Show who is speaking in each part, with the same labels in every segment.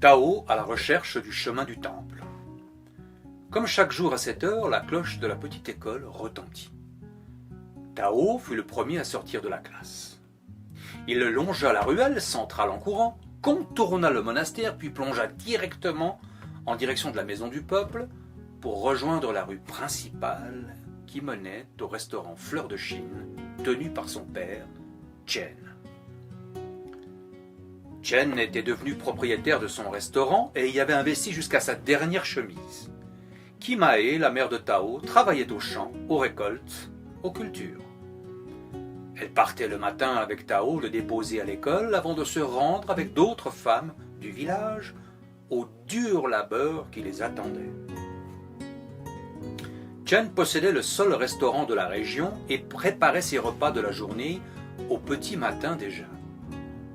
Speaker 1: Tao à la recherche du chemin du temple. Comme chaque jour à cette heure, la cloche de la petite école retentit. Tao fut le premier à sortir de la classe. Il longea la ruelle centrale en courant, contourna le monastère puis plongea directement en direction de la maison du peuple pour rejoindre la rue principale qui menait au restaurant Fleur de Chine tenu par son père, Chen. Chen était devenu propriétaire de son restaurant et y avait investi jusqu'à sa dernière chemise. Kimae, la mère de Tao, travaillait aux champs, aux récoltes, aux cultures. Elle partait le matin avec Tao le déposer à l'école avant de se rendre avec d'autres femmes du village au dur labeur qui les attendait. Chen possédait le seul restaurant de la région et préparait ses repas de la journée au petit matin déjà.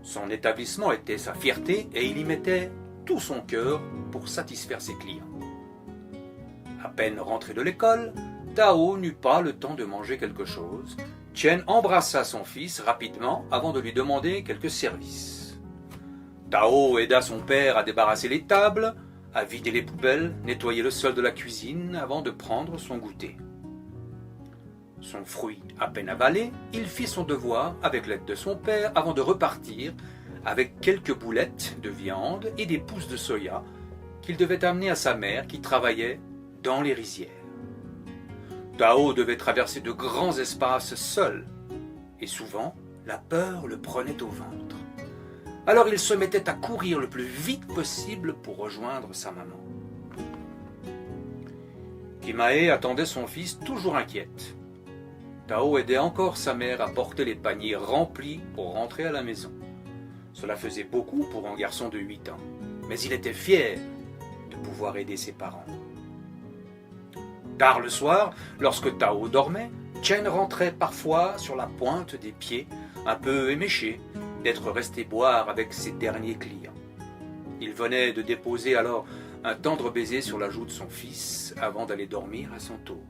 Speaker 1: Son établissement était sa fierté et il y mettait tout son cœur pour satisfaire ses clients. À peine rentré de l'école, Tao n'eut pas le temps de manger quelque chose. Chen embrassa son fils rapidement avant de lui demander quelques services. Tao aida son père à débarrasser les tables, à vider les poubelles, nettoyer le sol de la cuisine avant de prendre son goûter. Son fruit à peine avalé, il fit son devoir avec l'aide de son père avant de repartir avec quelques boulettes de viande et des pousses de soya qu'il devait amener à sa mère qui travaillait dans les rizières. Tao devait traverser de grands espaces seul et souvent la peur le prenait au ventre. Alors il se mettait à courir le plus vite possible pour rejoindre sa maman. Kimae attendait son fils toujours inquiète. Tao aidait encore sa mère à porter les paniers remplis pour rentrer à la maison. Cela faisait beaucoup pour un garçon de 8 ans, mais il était fier de pouvoir aider ses parents. Tard le soir, lorsque Tao dormait, Chen rentrait parfois sur la pointe des pieds, un peu éméché d'être resté boire avec ses derniers clients. Il venait de déposer alors un tendre baiser sur la joue de son fils avant d'aller dormir à son tour.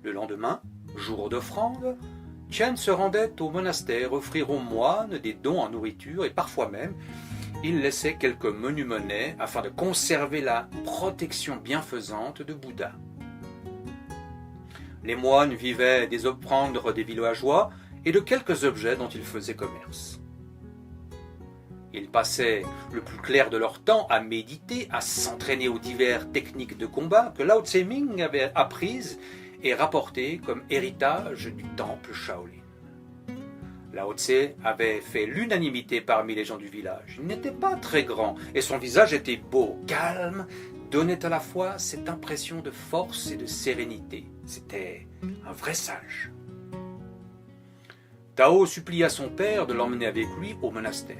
Speaker 1: Le lendemain, jour d'offrande, Chen se rendait au monastère offrir aux moines des dons en nourriture et parfois même, il laissait quelques menus monnaies afin de conserver la protection bienfaisante de Bouddha. Les moines vivaient des offrandes des villageois et de quelques objets dont ils faisaient commerce. Ils passaient le plus clair de leur temps à méditer, à s'entraîner aux diverses techniques de combat que Lao Tse-Ming avait apprises et rapportées comme héritage du temple Shaolin. Lao Tse avait fait l'unanimité parmi les gens du village. Il n'était pas très grand et son visage était beau, calme, donnait à la fois cette impression de force et de sérénité. C'était un vrai sage. Tao supplia son père de l'emmener avec lui au monastère.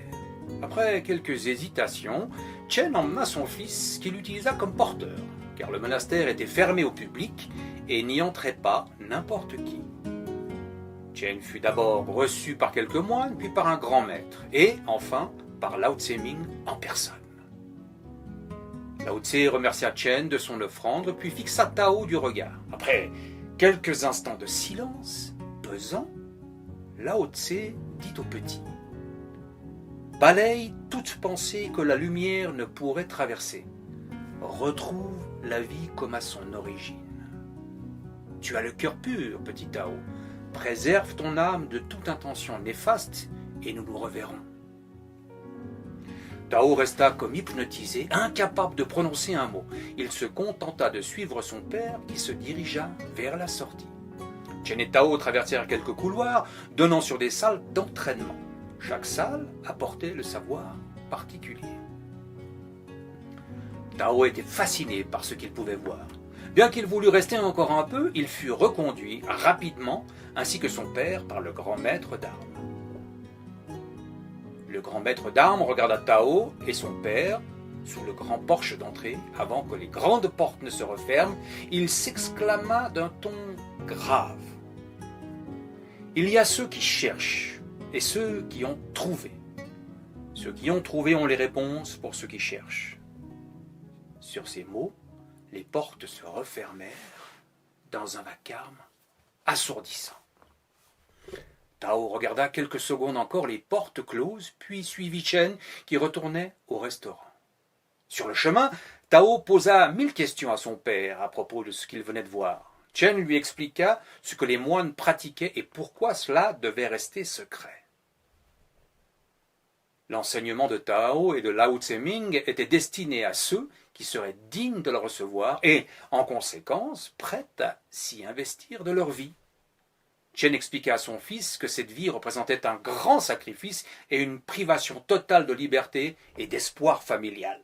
Speaker 1: Après quelques hésitations, Chen emmena son fils qu'il utilisa comme porteur, car le monastère était fermé au public et n'y entrait pas n'importe qui. Chen fut d'abord reçu par quelques moines, puis par un grand maître, et enfin par Lao Tse-Ming en personne. Lao Tse remercia Chen de son offrande, puis fixa Tao du regard. Après quelques instants de silence pesant, Lao Tse dit au petit « Balaye toute pensée que la lumière ne pourrait traverser. Retrouve la vie comme à son origine. Tu as le cœur pur, petit Tao. Préserve ton âme de toute intention néfaste et nous nous reverrons. » Tao resta comme hypnotisé, incapable de prononcer un mot. Il se contenta de suivre son père qui se dirigea vers la sortie. Chen et Tao traversèrent quelques couloirs donnant sur des salles d'entraînement. Chaque salle apportait le savoir particulier. Tao était fasciné par ce qu'il pouvait voir. Bien qu'il voulût rester encore un peu, il fut reconduit rapidement, ainsi que son père, par le grand maître d'armes. Le grand maître d'armes regarda Tao et son père sous le grand porche d'entrée. Avant que les grandes portes ne se referment, il s'exclama d'un ton grave. Il y a ceux qui cherchent et ceux qui ont trouvé. Ceux qui ont trouvé ont les réponses pour ceux qui cherchent. Sur ces mots, les portes se refermèrent dans un vacarme assourdissant. Tao regarda quelques secondes encore les portes closes, puis suivit Chen qui retournait au restaurant. Sur le chemin, Tao posa 1000 questions à son père à propos de ce qu'il venait de voir. Chen lui expliqua ce que les moines pratiquaient et pourquoi cela devait rester secret. L'enseignement de Tao et de Lao Tse-Ming était destiné à ceux qui seraient dignes de le recevoir et, en conséquence, prêts à s'y investir de leur vie. Chen expliqua à son fils que cette vie représentait un grand sacrifice et une privation totale de liberté et d'espoir familial.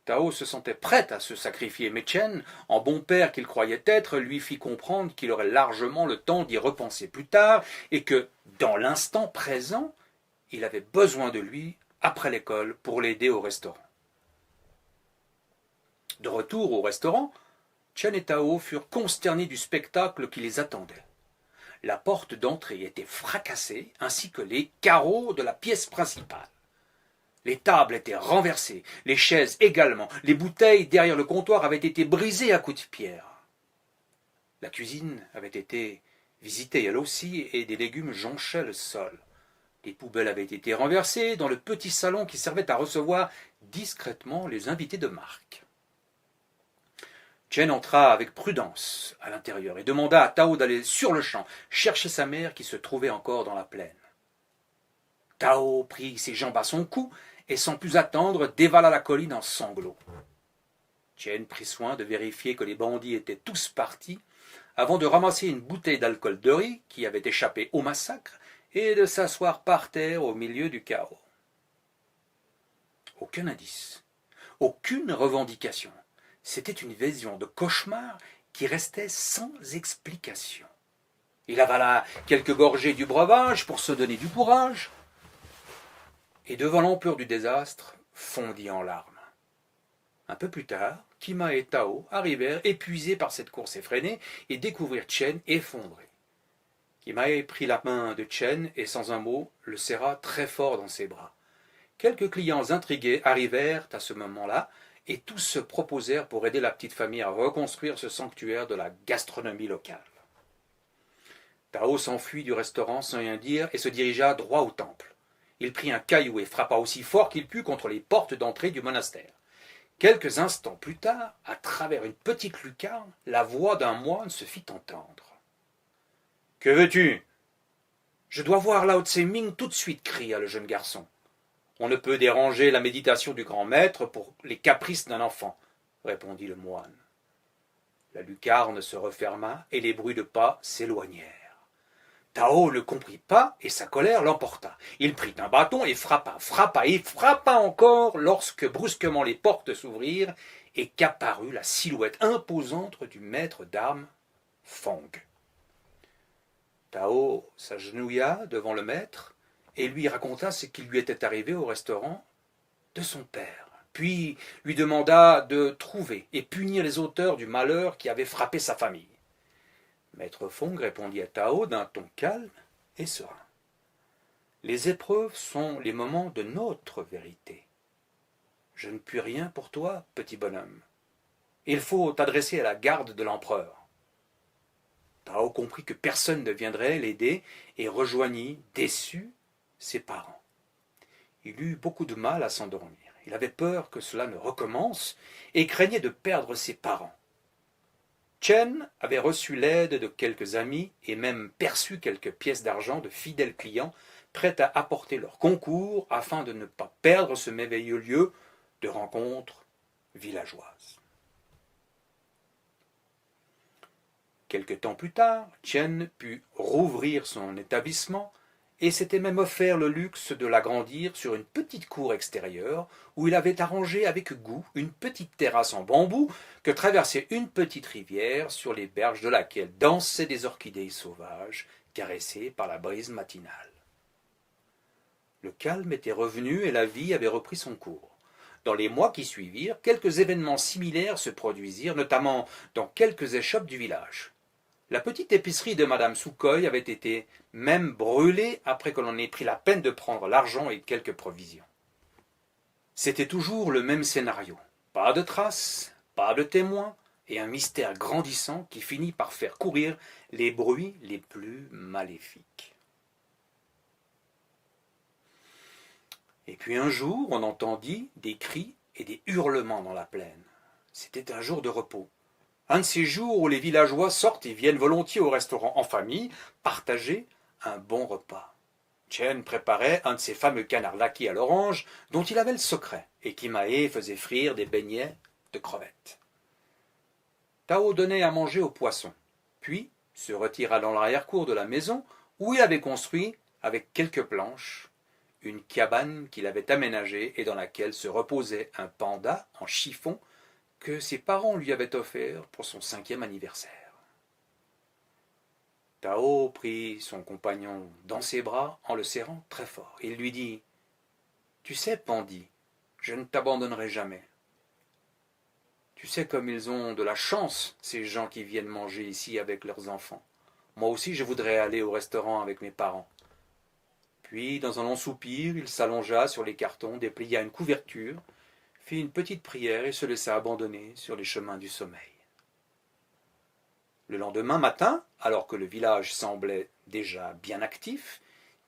Speaker 1: Tao se sentait prêt à se sacrifier, mais Chen, en bon père qu'il croyait être, lui fit comprendre qu'il aurait largement le temps d'y repenser plus tard et que, dans l'instant présent, il avait besoin de lui après l'école pour l'aider au restaurant. De retour au restaurant, Chen et Tao furent consternés du spectacle qui les attendait. La porte d'entrée était fracassée, ainsi que les carreaux de la pièce principale. Les tables étaient renversées, les chaises également, les bouteilles derrière le comptoir avaient été brisées à coups de pierre. La cuisine avait été visitée elle aussi, et des légumes jonchaient le sol. Les poubelles avaient été renversées dans le petit salon qui servait à recevoir discrètement les invités de marque. Chen entra avec prudence à l'intérieur et demanda à Tao d'aller sur-le-champ chercher sa mère qui se trouvait encore dans la plaine. Tao prit ses jambes à son cou et sans plus attendre dévala la colline en sanglots. Chen prit soin de vérifier que les bandits étaient tous partis avant de ramasser une bouteille d'alcool de riz qui avait échappé au massacre et de s'asseoir par terre au milieu du chaos. Aucun indice, aucune revendication. C'était une vision de cauchemar qui restait sans explication. Il avala quelques gorgées du breuvage pour se donner du courage, et devant l'ampleur du désastre, fondit en larmes. Un peu plus tard, Kima et Tao arrivèrent épuisés par cette course effrénée et découvrirent Chen effondré. Kimae prit la main de Chen et sans un mot le serra très fort dans ses bras. Quelques clients intrigués arrivèrent à ce moment-là et tous se proposèrent pour aider la petite famille à reconstruire ce sanctuaire de la gastronomie locale. Tao s'enfuit du restaurant sans rien dire et se dirigea droit au temple. Il prit un caillou et frappa aussi fort qu'il put contre les portes d'entrée du monastère. Quelques instants plus tard, à travers une petite lucarne, la voix d'un moine se fit entendre. « Que veux-tu » ? « Je dois voir Lao Tse-Ming tout de suite, cria le jeune garçon. « On ne peut déranger la méditation du grand maître pour les caprices d'un enfant, » répondit le moine. La lucarne se referma et les bruits de pas s'éloignèrent. Tao ne comprit pas et sa colère l'emporta. Il prit un bâton et frappa encore lorsque brusquement les portes s'ouvrirent et qu'apparut la silhouette imposante du maître d'armes, Fong. Tao s'agenouilla devant le maître et lui raconta ce qui lui était arrivé au restaurant de son père, puis lui demanda de trouver et punir les auteurs du malheur qui avait frappé sa famille. Maître Fong répondit à Tao d'un ton calme et serein. Les épreuves sont les moments de notre vérité. Je ne puis rien pour toi, petit bonhomme. Il faut t'adresser à la garde de l'empereur. Tao comprit que personne ne viendrait l'aider et rejoignit, déçu, ses parents. Il eut beaucoup de mal à s'endormir. Il avait peur que cela ne recommence et craignait de perdre ses parents. Chen avait reçu l'aide de quelques amis et même perçu quelques pièces d'argent de fidèles clients prêts à apporter leur concours afin de ne pas perdre ce merveilleux lieu de rencontre villageoise. Quelque temps plus tard, Chen put rouvrir son établissement et s'était même offert le luxe de l'agrandir sur une petite cour extérieure où il avait arrangé avec goût une petite terrasse en bambou que traversait une petite rivière sur les berges de laquelle dansaient des orchidées sauvages caressées par la brise matinale. Le calme était revenu et la vie avait repris son cours. Dans les mois qui suivirent, quelques événements similaires se produisirent, notamment dans quelques échoppes du village. La petite épicerie de Madame Sukhoi avait été même brûlée après que l'on ait pris la peine de prendre l'argent et quelques provisions. C'était toujours le même scénario. Pas de traces, pas de témoins, et un mystère grandissant qui finit par faire courir les bruits les plus maléfiques. Et puis un jour, on entendit des cris et des hurlements dans la plaine. C'était un jour de repos. Un de ces jours où les villageois sortent et viennent volontiers au restaurant en famille, partager un bon repas. Chen préparait un de ces fameux canards laqués à l'orange dont il avait le secret, et Kimae faisait frire des beignets de crevettes. Tao donnait à manger aux poissons, puis se retira dans l'arrière-cour de la maison où il avait construit, avec quelques planches, une cabane qu'il avait aménagée et dans laquelle se reposait un panda en chiffon que ses parents lui avaient offert pour son 5e anniversaire. Tao prit son compagnon dans ses bras en le serrant très fort. Il lui dit « Tu sais, Pandi, je ne t'abandonnerai jamais. Tu sais comme ils ont de la chance, ces gens qui viennent manger ici avec leurs enfants. Moi aussi, je voudrais aller au restaurant avec mes parents. » Puis, dans un long soupir, il s'allongea sur les cartons, déplia une couverture, fit une petite prière et se laissa abandonner sur les chemins du sommeil. Le lendemain matin, alors que le village semblait déjà bien actif,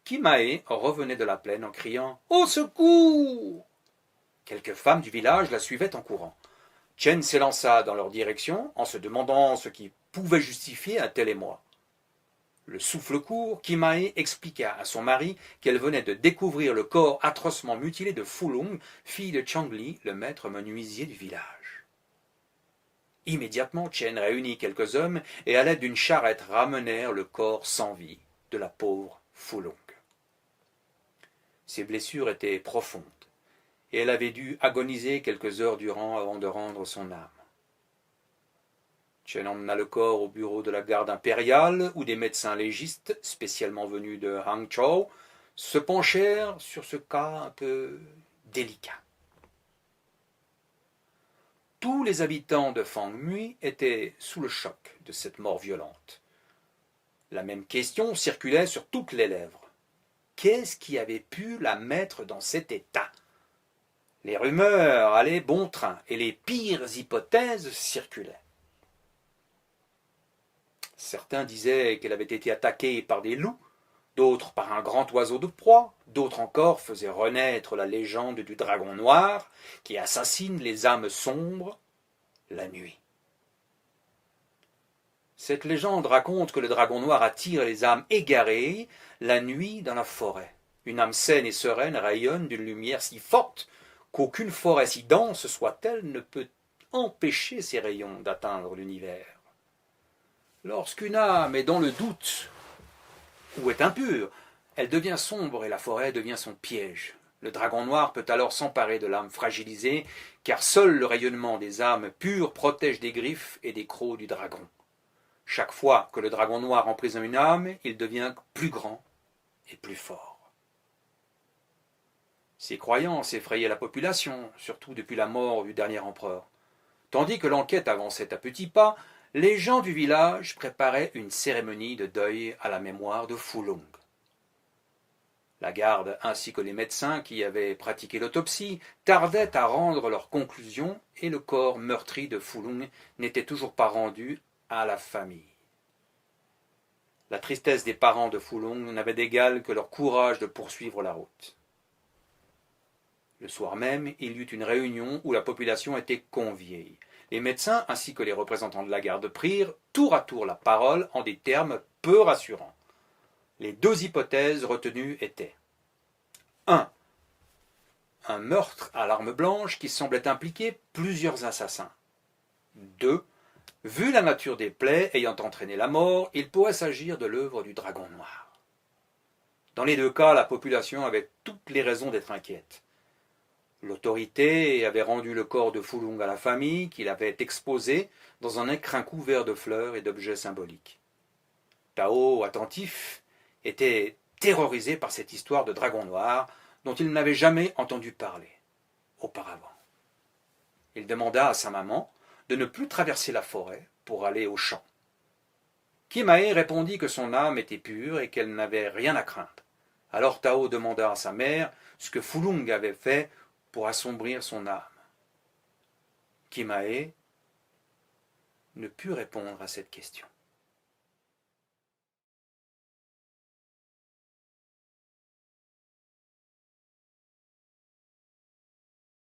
Speaker 1: Kimae revenait de la plaine en criant « Au secours !» Quelques femmes du village la suivaient en courant. Chen s'élança dans leur direction en se demandant ce qui pouvait justifier un tel émoi. Le souffle court, Kimae expliqua à son mari qu'elle venait de découvrir le corps atrocement mutilé de Fulung, fille de Changli, le maître menuisier du village. Immédiatement, Chen réunit quelques hommes et à l'aide d'une charrette ramenèrent le corps sans vie de la pauvre Fulung. Ses blessures étaient profondes et elle avait dû agoniser quelques heures durant avant de rendre son âme. Chen emmena le corps au bureau de la garde impériale où des médecins légistes, spécialement venus de Hangzhou, se penchèrent sur ce cas un peu délicat. Tous les habitants de Fangmui étaient sous le choc de cette mort violente. La même question circulait sur toutes les lèvres. Qu'est-ce qui avait pu la mettre dans cet état ? Les rumeurs allaient bon train et les pires hypothèses circulaient. Certains disaient qu'elle avait été attaquée par des loups, d'autres par un grand oiseau de proie, d'autres encore faisaient renaître la légende du dragon noir qui assassine les âmes sombres la nuit. Cette légende raconte que le dragon noir attire les âmes égarées la nuit dans la forêt. Une âme saine et sereine rayonne d'une lumière si forte qu'aucune forêt si dense soit-elle ne peut empêcher ses rayons d'atteindre l'univers. Lorsqu'une âme est dans le doute ou est impure, elle devient sombre et la forêt devient son piège. Le dragon noir peut alors s'emparer de l'âme fragilisée, car seul le rayonnement des âmes pures protège des griffes et des crocs du dragon. Chaque fois que le dragon noir emprisonne une âme, il devient plus grand et plus fort. Ces croyances effrayaient la population, surtout depuis la mort du dernier empereur. Tandis que l'enquête avançait à petits pas, les gens du village préparaient une cérémonie de deuil à la mémoire de Fulung. La garde ainsi que les médecins qui avaient pratiqué l'autopsie tardaient à rendre leurs conclusions et le corps meurtri de Fulung n'était toujours pas rendu à la famille. La tristesse des parents de Fulung n'avait d'égal que leur courage de poursuivre la route. Le soir même, il y eut une réunion où la population était conviée. Les médecins ainsi que les représentants de la garde prirent tour à tour la parole en des termes peu rassurants. Les deux hypothèses retenues étaient 1. Un meurtre à l'arme blanche qui semblait impliquer plusieurs assassins. 2. Vu la nature des plaies ayant entraîné la mort, il pourrait s'agir de l'œuvre du dragon noir. Dans les deux cas, la population avait toutes les raisons d'être inquiète. L'autorité avait rendu le corps de Fulung à la famille, qu'il avait exposé dans un écrin couvert de fleurs et d'objets symboliques. Tao, attentif, était terrorisé par cette histoire de dragon noir dont il n'avait jamais entendu parler auparavant. Il demanda à sa maman de ne plus traverser la forêt pour aller au champ. Kimae répondit que son âme était pure et qu'elle n'avait rien à craindre. Alors Tao demanda à sa mère ce que Fulung avait fait pour assombrir son âme. Kimae ne put répondre à cette question.